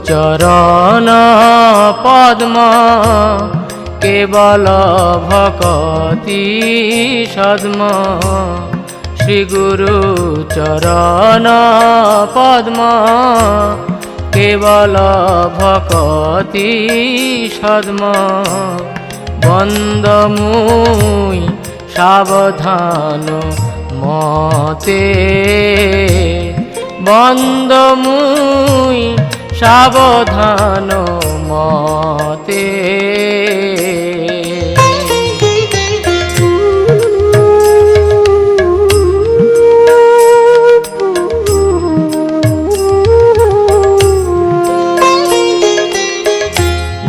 চরণ পদ্ম কেবল ভকতি সদ্ম, শ্রী গুরু চরণ পদ্ম কেবল ভকতি সদ্ম। বন্দমুই সাবধান মতে, বন্দমুই সাবধান মতে।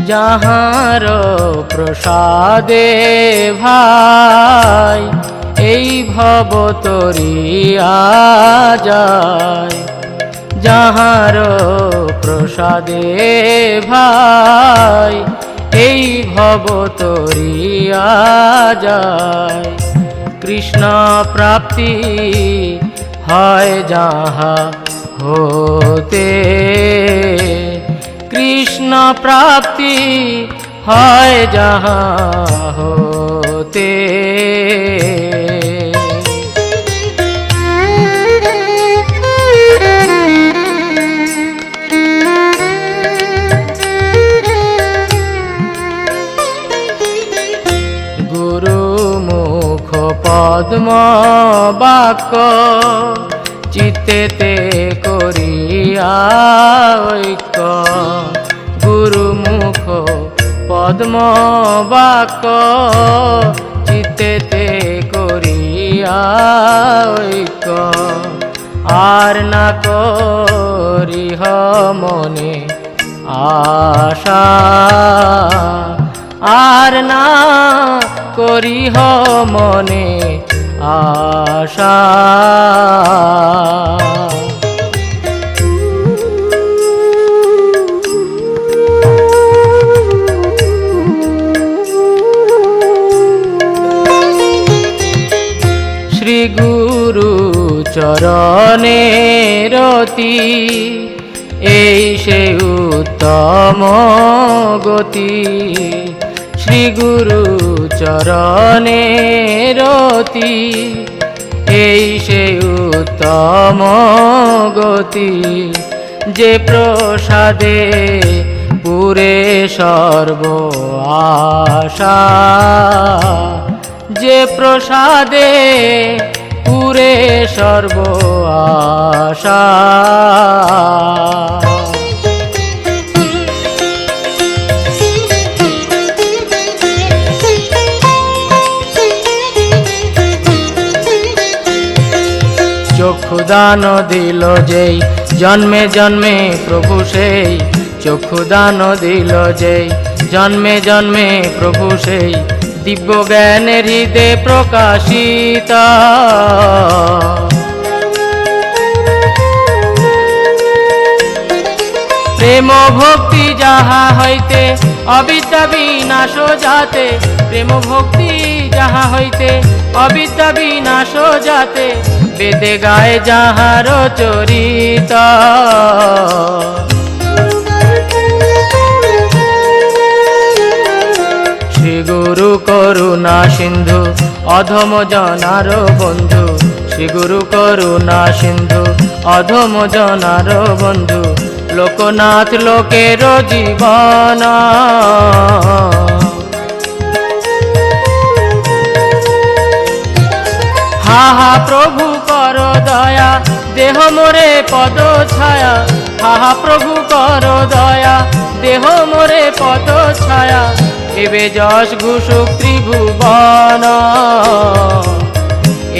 যাহার প্রসাদে ভাই এই ভব তরিয়া যায়, যাহার প্রসাদে ভাই এই ভব তরিয়া যায়। কৃষ্ণ প্রাপ্তি হয় যাহা হতে, কৃষ্ণ প্রাপ্তি হয় যাহা হতে। পদ্ম বাক্য চিত্তেতে করিয়া ঐক্য, গুরুমুখ পদ্ম বাক্য চিত্তেতে করিয়া ঐক্য। আর না করিহ মনে আশা, আর না করিহ মনে আশা। শ্রী গুরু চরণে রতি এই সে উত্তম গতি, শ্রী গুরু চরণে রতি এই সে উত্তম গতি। যে প্রসাদে পুরে সর্ব আশা, যে প্রসাদে পুরে সর্ব আশা। চক্ষুদান দিল যেই জন্মে জন্মে প্রভু সেই, চক্ষুদান দিল যেই জন্মে জন্মে প্রভু সেই। দিব্য জ্ঞানের হৃদে প্রকাশিত, প্রেম ভক্তি যাহা হইতে অবিদ্যা বিনাশ যাতে, প্রেম ভক্তি যাহা হইতে অবিদ্যা বিনাশ যাতে। বেদে গায় যাহার চরিত, শ্রী গুরু করুণা সিন্ধু অধম জনার বন্ধু, শ্রী গুরু করুণা সিন্ধু অধম জনার বন্ধু। লোকনাথ লোকের জীবন, হা হা প্রভু কর দয়া দেহ মোরে পদ ছায়া, হা হা প্রভু কর দয়া দেহ মোরে পদ ছায়া। এবে যশ ঘুষুক ত্রিভুবন,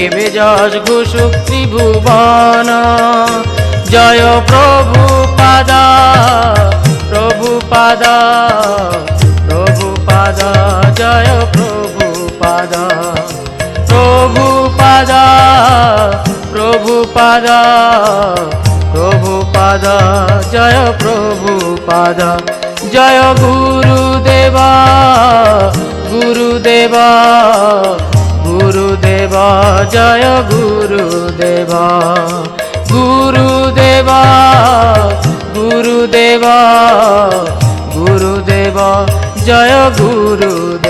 এবে যশ ঘুষুক ত্রিভুবন। জয় প্রভু পাদ, প্রভু পাদ, প্রভু পাদ, জয় প্রভু পাদ। প্রভুপাদা প্রভুপাদা জয় প্রভুপাদা জয় গুরুদেবা গুরুদেবা গুরুদেবা জয় গুরুদেবা গুরুদেবা গুরুদেবা গুরুদেবা জয় গুরুদেবা।